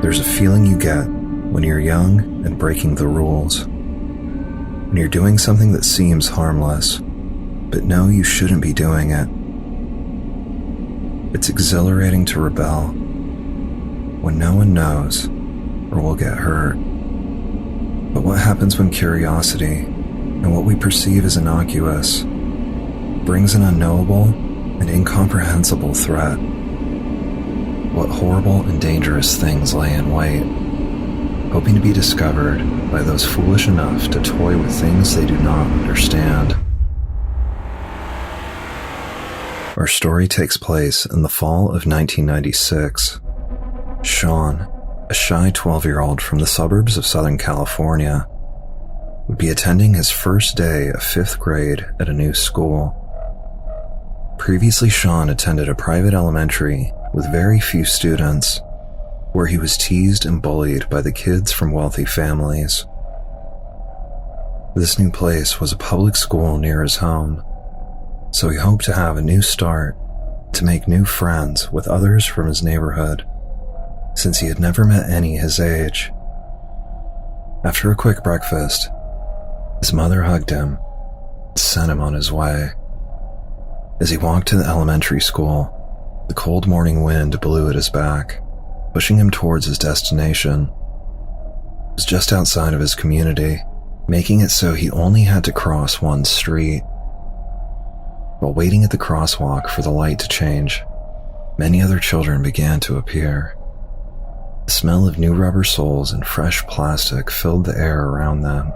There's a feeling you get when you're young and breaking the rules. When you're doing something that seems harmless, but know you shouldn't be doing it. It's exhilarating to rebel when no one knows or will get hurt. But what happens when curiosity and what we perceive as innocuous brings an unknowable and incomprehensible threat? What horrible and dangerous things lay in wait, hoping to be discovered by those foolish enough to toy with things they do not understand. Our story takes place in the fall of 1996. Sean, a shy 12-year-old from the suburbs of Southern California, would be attending his first day of 5th grade at a new school. Previously, Sean attended a private elementary with very few students, where he was teased and bullied by the kids from wealthy families. This new place was a public school near his home, so he hoped to have a new start, to make new friends with others from his neighborhood, since he had never met any his age. After a quick breakfast, his mother hugged him and sent him on his way. As he walked to the elementary school, the cold morning wind blew at his back, pushing him towards his destination. It was just outside of his community, making it so he only had to cross one street. While waiting at the crosswalk for the light to change, many other children began to appear. The smell of new rubber soles and fresh plastic filled the air around them,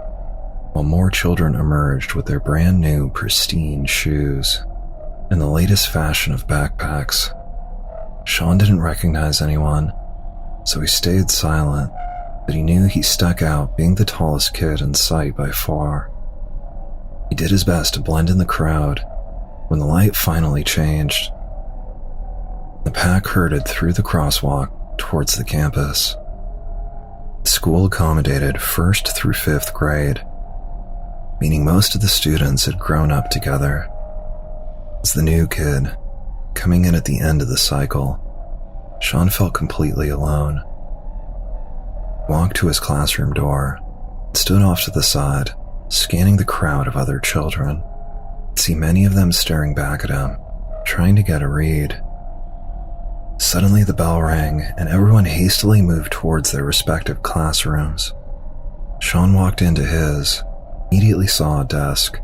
while more children emerged with their brand new, pristine shoes and the latest fashion of backpacks. Sean didn't recognize anyone, so he stayed silent, but he knew he stuck out being the tallest kid in sight by far. He did his best to blend in the crowd when the light finally changed. The pack herded through the crosswalk towards the campus. The school accommodated 1st through 5th grade, meaning most of the students had grown up together. As the new kid, coming in at the end of the cycle, Sean felt completely alone. He walked to his classroom door and stood off to the side, scanning the crowd of other children. He'd see many of them staring back at him, trying to get a read. Suddenly the bell rang and everyone hastily moved towards their respective classrooms. Sean walked into his, immediately saw a desk,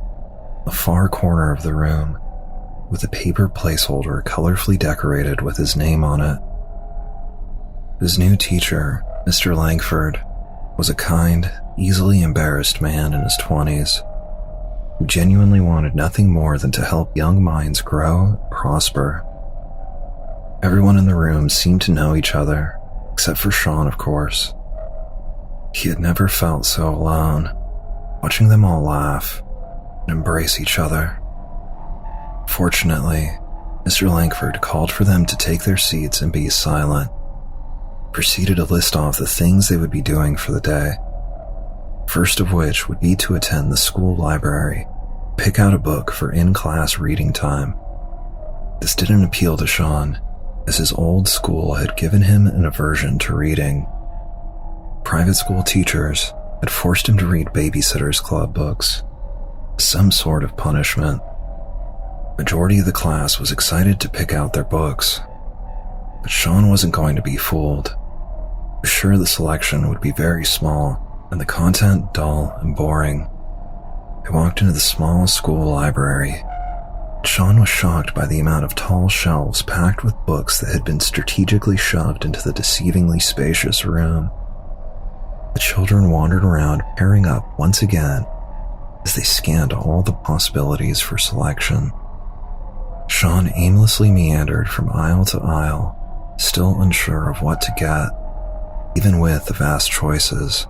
a far corner of the room, with a paper placeholder colorfully decorated with his name on it. His new teacher, Mr. Langford, was a kind, easily embarrassed man in his 20s, who genuinely wanted nothing more than to help young minds grow and prosper. Everyone in the room seemed to know each other, except for Sean, of course. He had never felt so alone, watching them all laugh and embrace each other. Fortunately, Mr. Langford called for them to take their seats and be silent, proceeded to list off the things they would be doing for the day, first of which would be to attend the school library, pick out a book for in-class reading time. This didn't appeal to Sean, as his old school had given him an aversion to reading. Private school teachers had forced him to read Babysitter's Club books, some sort of punishment. Majority of the class was excited to pick out their books, but Sean wasn't going to be fooled. He was sure the selection would be very small and the content dull and boring. He walked into the small school library. Sean was shocked by the amount of tall shelves packed with books that had been strategically shoved into the deceivingly spacious room. The children wandered around, pairing up once again as they scanned all the possibilities for selection. Sean aimlessly meandered from aisle to aisle, still unsure of what to get, even with the vast choices.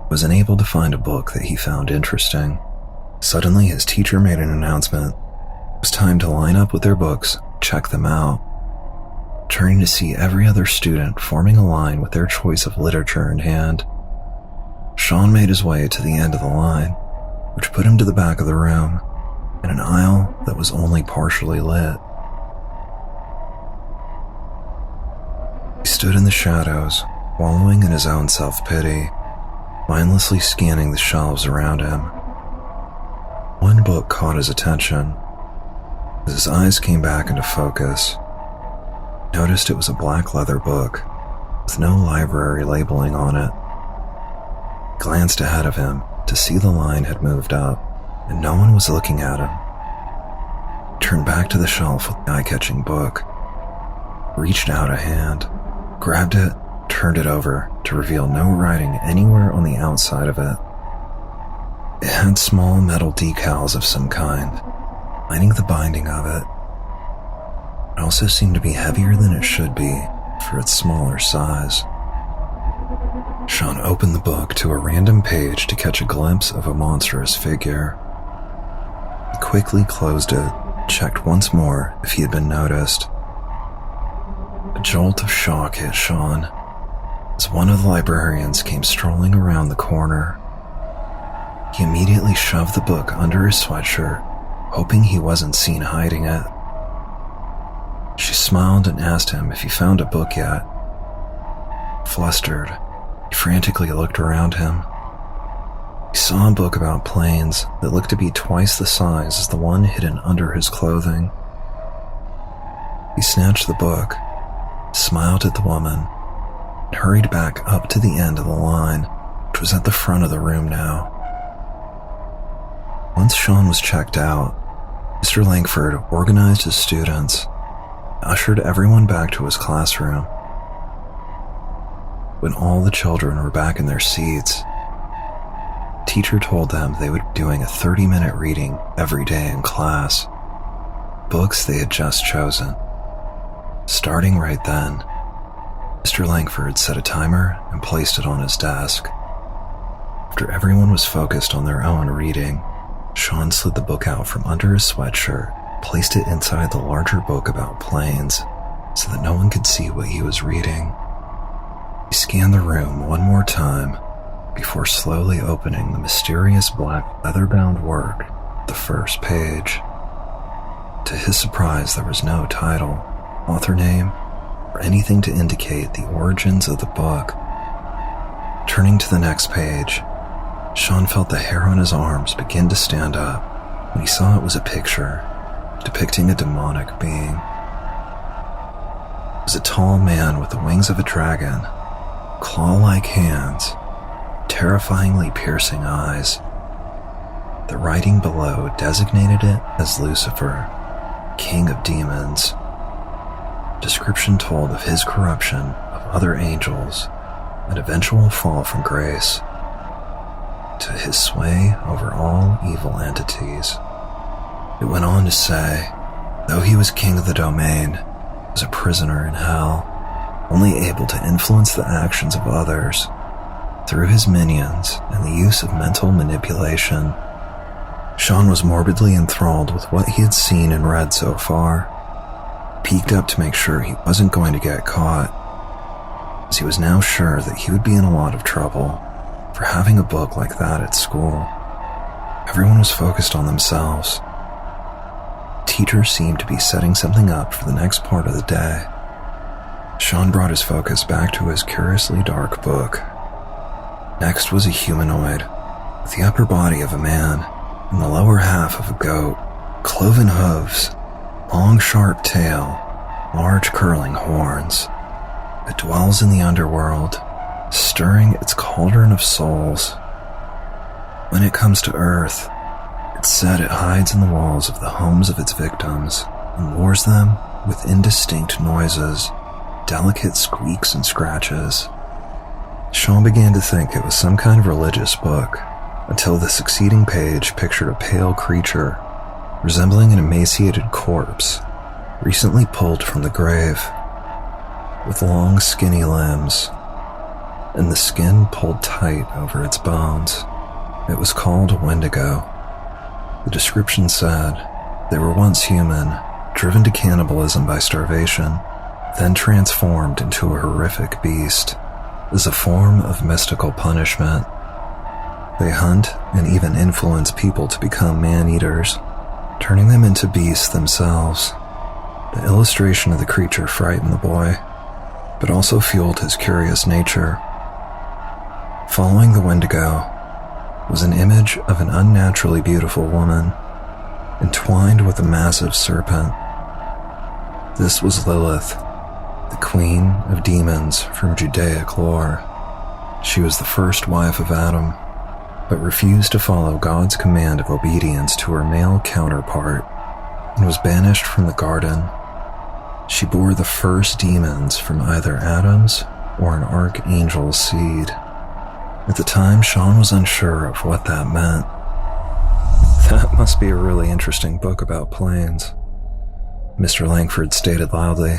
He was unable to find a book that he found interesting. Suddenly, his teacher made an announcement. It was time to line up with their books, check them out. Turning to see every other student forming a line with their choice of literature in hand, Sean made his way to the end of the line, which put him to the back of the room, in an aisle that was only partially lit. He stood in the shadows, wallowing in his own self-pity, mindlessly scanning the shelves around him. One book caught his attention. As his eyes came back into focus, he noticed it was a black leather book with no library labeling on it. He glanced ahead of him to see the line had moved up and no one was looking at him. He turned back to the shelf with the eye-catching book, reached out a hand, grabbed it, turned it over to reveal no writing anywhere on the outside of it. It had small metal decals of some kind, lining the binding of it. It also seemed to be heavier than it should be for its smaller size. Sean opened the book to a random page to catch a glimpse of a monstrous figure. He quickly closed it, checked once more if he had been noticed. A jolt of shock hit Sean as one of the librarians came strolling around the corner. He immediately shoved the book under his sweatshirt, hoping he wasn't seen hiding it. She smiled and asked him if he found a book yet. Flustered, he frantically looked around him. He saw a book about planes that looked to be twice the size as the one hidden under his clothing. He snatched the book, smiled at the woman, and hurried back up to the end of the line, which was at the front of the room now. Once Sean was checked out, Mr. Langford organized his students, ushered everyone back to his classroom. When all the children were back in their seats, the teacher told them they would be doing a 30-minute reading every day in class, books they had just chosen. Starting right then, Mr. Langford set a timer and placed it on his desk. After everyone was focused on their own reading, Sean slid the book out from under his sweatshirt, placed it inside the larger book about planes so that no one could see what he was reading. He scanned the room one more time before slowly opening the mysterious black leather-bound work at the first page. To his surprise, there was no title, author name, or anything to indicate the origins of the book. Turning to the next page, Sean felt the hair on his arms begin to stand up when he saw it was a picture depicting a demonic being. It was a tall man with the wings of a dragon, claw-like hands, terrifyingly piercing eyes. The writing below designated it as Lucifer, king of demons. Description told of his corruption of other angels and eventual fall from grace to his sway over all evil entities. It went on to say, though he was king of the domain, he was a prisoner in hell, only able to influence the actions of others through his minions and the use of mental manipulation. Sean was morbidly enthralled with what he had seen and read so far. He peeked up to make sure he wasn't going to get caught, as he was now sure that he would be in a lot of trouble for having a book like that at school. Everyone was focused on themselves. The teacher seemed to be setting something up for the next part of the day. Sean brought his focus back to his curiously dark book. Next was a humanoid, with the upper body of a man and the lower half of a goat, cloven hooves, long sharp tail, large curling horns. It dwells in the underworld, stirring its cauldron of souls. When it comes to Earth, it's said it hides in the walls of the homes of its victims and lures them with indistinct noises, delicate squeaks and scratches. Sean began to think it was some kind of religious book, until the succeeding page pictured a pale creature resembling an emaciated corpse recently pulled from the grave, with long skinny limbs and the skin pulled tight over its bones. It was called a Wendigo. The description said they were once human, driven to cannibalism by starvation, then transformed into a horrific beast as a form of mystical punishment. They hunt and even influence people to become man-eaters, turning them into beasts themselves. The illustration of the creature frightened the boy, but also fueled his curious nature. Following the Wendigo was an image of an unnaturally beautiful woman, entwined with a massive serpent. This was Lilith, the queen of demons from Judaic lore. She was the first wife of Adam, but refused to follow God's command of obedience to her male counterpart and was banished from the garden. She bore the first demons from either Adam's or an archangel's seed. At the time, Sean was unsure of what that meant. That must be a really interesting book about planes, Mr. Langford stated loudly.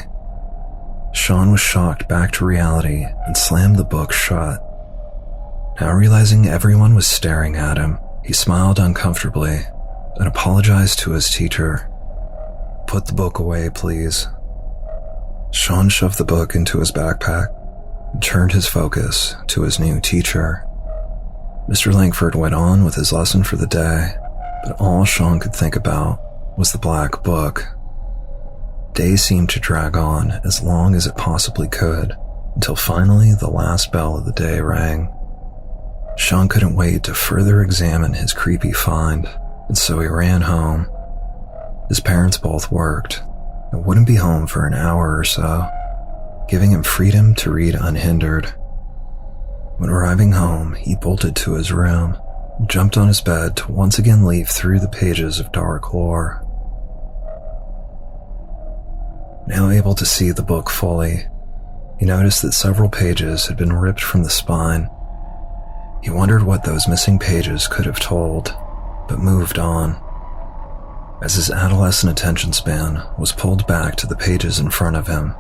Sean was shocked back to reality and slammed the book shut. Now realizing everyone was staring at him, he smiled uncomfortably and apologized to his teacher. "Put the book away, please." Sean shoved the book into his backpack and turned his focus to his new teacher. Mr. Langford went on with his lesson for the day, but all Sean could think about was the black book. Days seemed to drag on as long as it possibly could, until finally the last bell of the day rang. Sean couldn't wait to further examine his creepy find, and so he ran home. His parents both worked and wouldn't be home for an hour or so, giving him freedom to read unhindered. When arriving home, he bolted to his room and jumped on his bed to once again leaf through the pages of dark lore. Now able to see the book fully, he noticed that several pages had been ripped from the spine. He wondered what those missing pages could have told, but moved on. As his adolescent attention span was pulled back to the pages in front of him,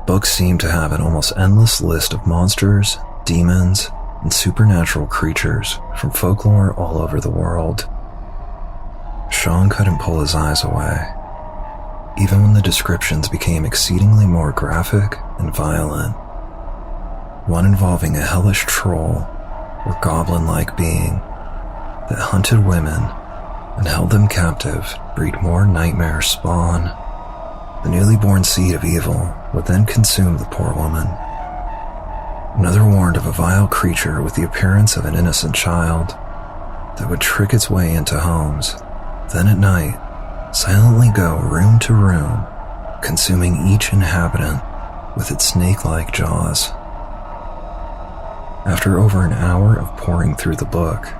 books seemed to have an almost endless list of monsters, demons, and supernatural creatures from folklore all over the world. Sean couldn't pull his eyes away, even when the descriptions became exceedingly more graphic and violent. One involving a hellish troll or goblin-like being that hunted women and held them captive, breed more nightmare spawn. The newly born seed of evil would then consume the poor woman. Another warned of a vile creature with the appearance of an innocent child that would trick its way into homes, then at night silently go room to room, consuming each inhabitant with its snake-like jaws. After over an hour of poring through the book,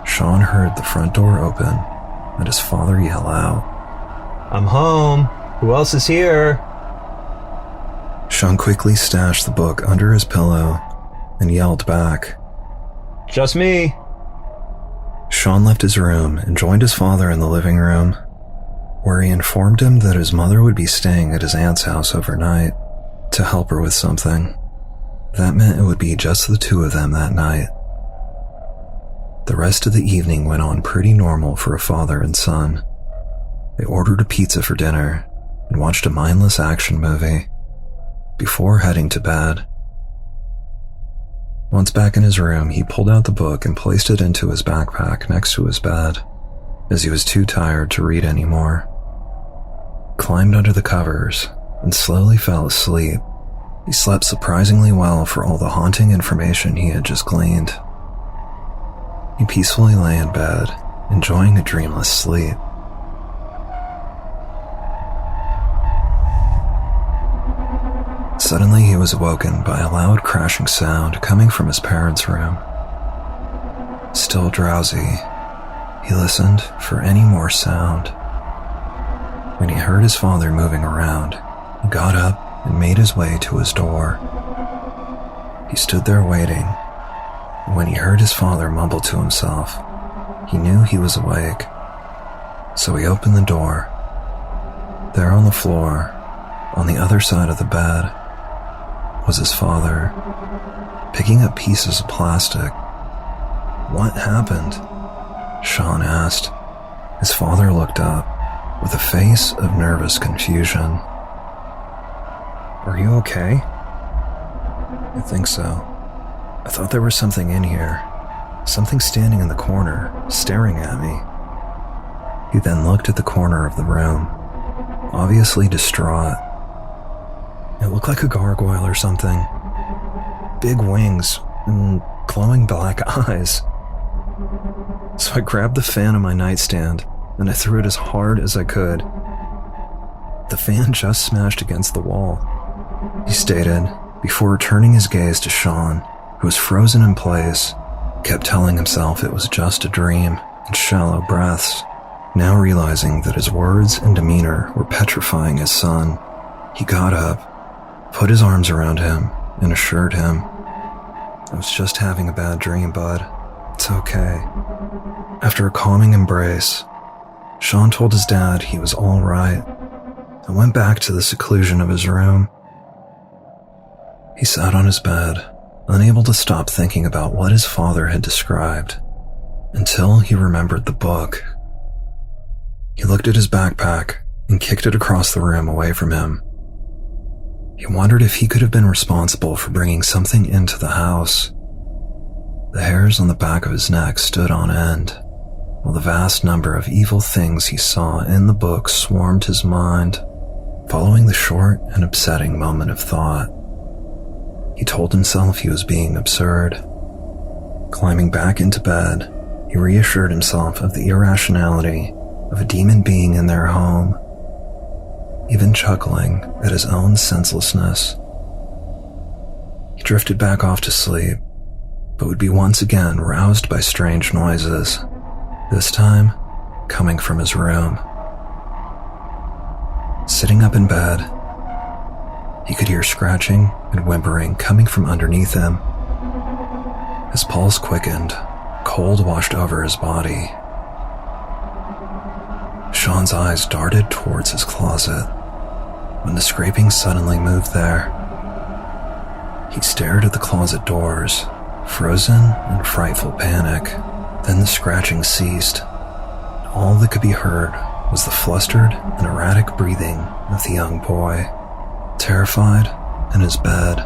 Sean heard the front door open and his father yell out, "I'm home! Who else is here?" Sean quickly stashed the book under his pillow and yelled back, "Just me!" Sean left his room and joined his father in the living room, where he informed him that his mother would be staying at his aunt's house overnight to help her with something. That meant it would be just the two of them that night. The rest of the evening went on pretty normal for a father and son. They ordered a pizza for dinner and watched a mindless action movie before heading to bed. Once back in his room, he pulled out the book and placed it into his backpack next to his bed, as he was too tired to read anymore. Climbed under the covers and slowly fell asleep. He slept surprisingly well for all the haunting information he had just gleaned. He peacefully lay in bed, enjoying a dreamless sleep. Suddenly he was awoken by a loud crashing sound coming from his parents' room. Still drowsy, he listened for any more sound. When he heard his father moving around, he got up and made his way to his door. He stood there waiting, and when he heard his father mumble to himself, he knew he was awake. So he opened the door. There on the floor, on the other side of the bed, was his father, picking up pieces of plastic. "What happened?" Sean asked. His father looked up with a face of nervous confusion. "Are you okay?" "I think so. I thought there was something in here. Something standing in the corner, staring at me." He then looked at the corner of the room, obviously distraught. It looked like a gargoyle or something. Big wings and glowing black eyes. So I grabbed the fan on my nightstand and I threw it as hard as I could. The fan just smashed against the wall, he stated, before turning his gaze to Sean, who was frozen in place, kept telling himself it was just a dream in shallow breaths. Now realizing that his words and demeanor were petrifying his son, he got up, put his arms around him, and assured him, "I was just having a bad dream, bud. It's okay." After a calming embrace, Sean told his dad he was all right and went back to the seclusion of his room. He sat on his bed, unable to stop thinking about what his father had described, until he remembered the book. He looked at his backpack and kicked it across the room away from him. He wondered if he could have been responsible for bringing something into the house. The hairs on the back of his neck stood on end, while the vast number of evil things he saw in the book swarmed his mind. Following the short and upsetting moment of thought, he told himself he was being absurd. Climbing back into bed, he reassured himself of the irrationality of a demon being in their home, even chuckling at his own senselessness. He drifted back off to sleep, but would be once again roused by strange noises, this time coming from his room. Sitting up in bed, he could hear scratching and whimpering coming from underneath him. His pulse quickened, cold washed over his body. Sean's eyes darted towards his closet when the scraping suddenly moved there. He stared at the closet doors, frozen in frightful panic. Then the scratching ceased. All that could be heard was the flustered and erratic breathing of the young boy, terrified in his bed.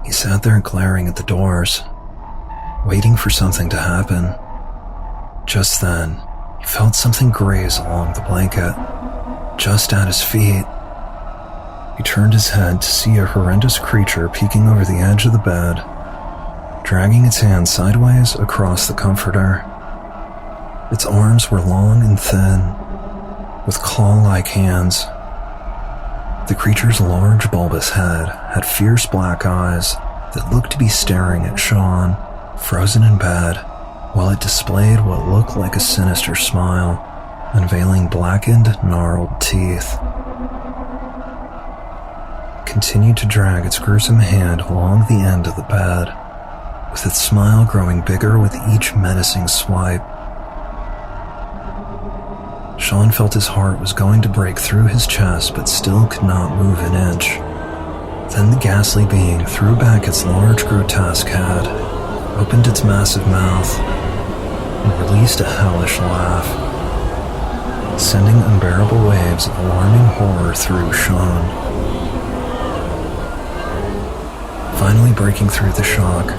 He sat there glaring at the doors, waiting for something to happen. Just then, he felt something graze along the blanket, just at his feet. He turned his head to see a horrendous creature peeking over the edge of the bed, dragging its hand sideways across the comforter. Its arms were long and thin, with claw-like hands. The creature's large bulbous head had fierce black eyes that looked to be staring at Sean, frozen in bed, while it displayed what looked like a sinister smile, unveiling blackened, gnarled teeth. It continued to drag its gruesome hand along the end of the bed, with its smile growing bigger with each menacing swipe. Sean felt his heart was going to break through his chest, but still could not move an inch. Then the ghastly being threw back its large, grotesque head, opened its massive mouth, and released a hellish laugh, sending unbearable waves of alarming horror through Sean. Finally breaking through the shock,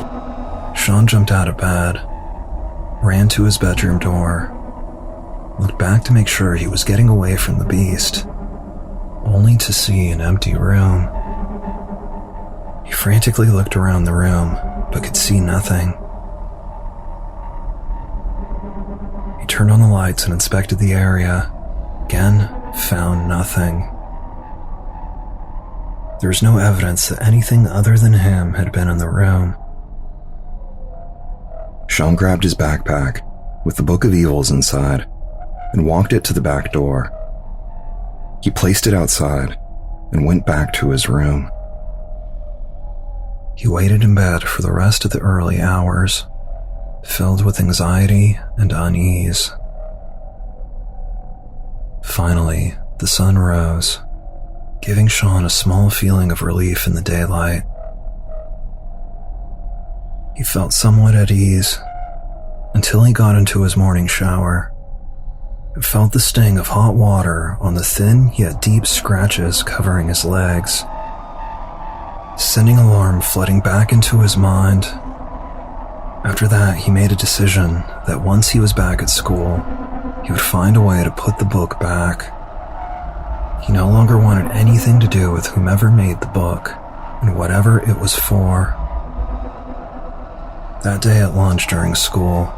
Sean jumped out of bed, ran to his bedroom door, looked back to make sure he was getting away from the beast, only to see an empty room. He frantically looked around the room, but could see nothing. He turned on the lights and inspected the area. Again, found nothing. There was no evidence that anything other than him had been in the room. Sean grabbed his backpack with the Book of Evils inside and walked it to the back door. He placed it outside and went back to his room. He waited in bed for the rest of the early hours, filled with anxiety and unease. Finally, the sun rose, giving Sean a small feeling of relief in the daylight. He felt somewhat at ease until he got into his morning shower and felt the sting of hot water on the thin yet deep scratches covering his legs, sending alarm flooding back into his mind. After that, he made a decision that once he was back at school, he would find a way to put the book back. He no longer wanted anything to do with whomever made the book and whatever it was for. That day at lunch during school,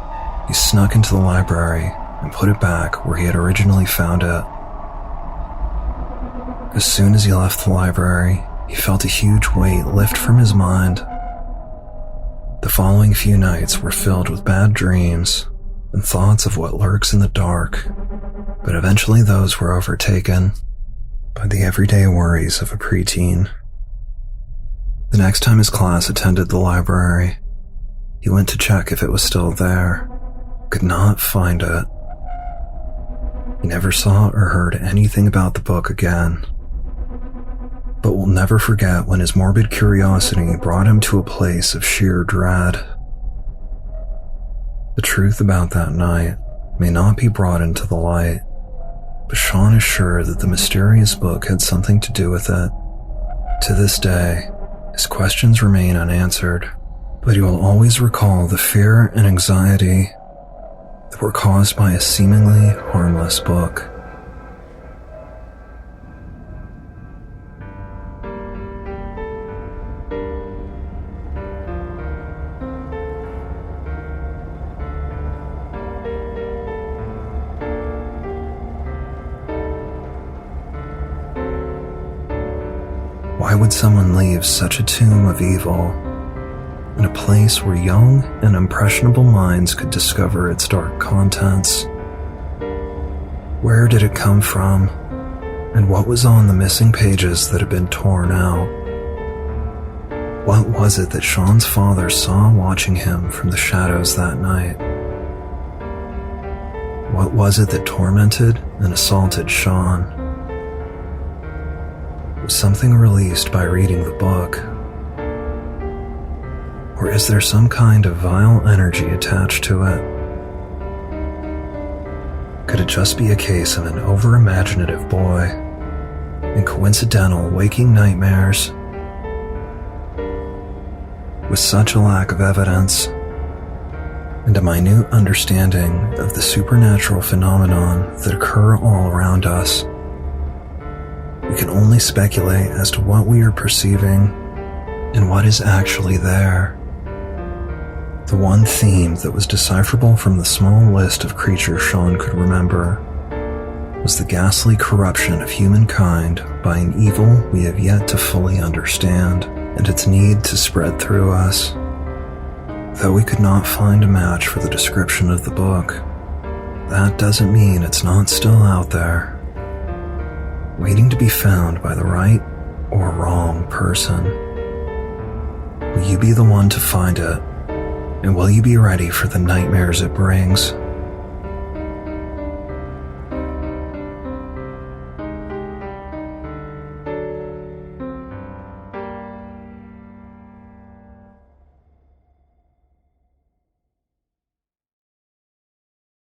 he snuck into the library and put it back where he had originally found it. As soon as he left the library, he felt a huge weight lift from his mind. The following few nights were filled with bad dreams and thoughts of what lurks in the dark, but eventually those were overtaken by the everyday worries of a preteen. The next time his class attended the library, he went to check if it was still there, could not find it. He never saw or heard anything about the book again, but will never forget when his morbid curiosity brought him to a place of sheer dread. The truth about that night may not be brought into the light, but Sean is sure that the mysterious book had something to do with it. To this day, his questions remain unanswered, but he will always recall the fear and anxiety that were caused by a seemingly harmless book. Why would someone leave such a tomb of evil in a place where young and impressionable minds could discover its dark contents? Where did it come from, and what was on the missing pages that had been torn out? What was it that Sean's father saw watching him from the shadows that night? What was it that tormented and assaulted Sean? Was something released by reading the book? Or is there some kind of vile energy attached to it? Could it just be a case of an over-imaginative boy and coincidental waking nightmares? With such a lack of evidence and a minute understanding of the supernatural phenomenon that occur all around us, we can only speculate as to what we are perceiving and what is actually there. The one theme that was decipherable from the small list of creatures Sean could remember was the ghastly corruption of humankind by an evil we have yet to fully understand, and its need to spread through us. Though we could not find a match for the description of the book, that doesn't mean it's not still out there, waiting to be found by the right or wrong person. Will you be the one to find it? And will you be ready for the nightmares it brings?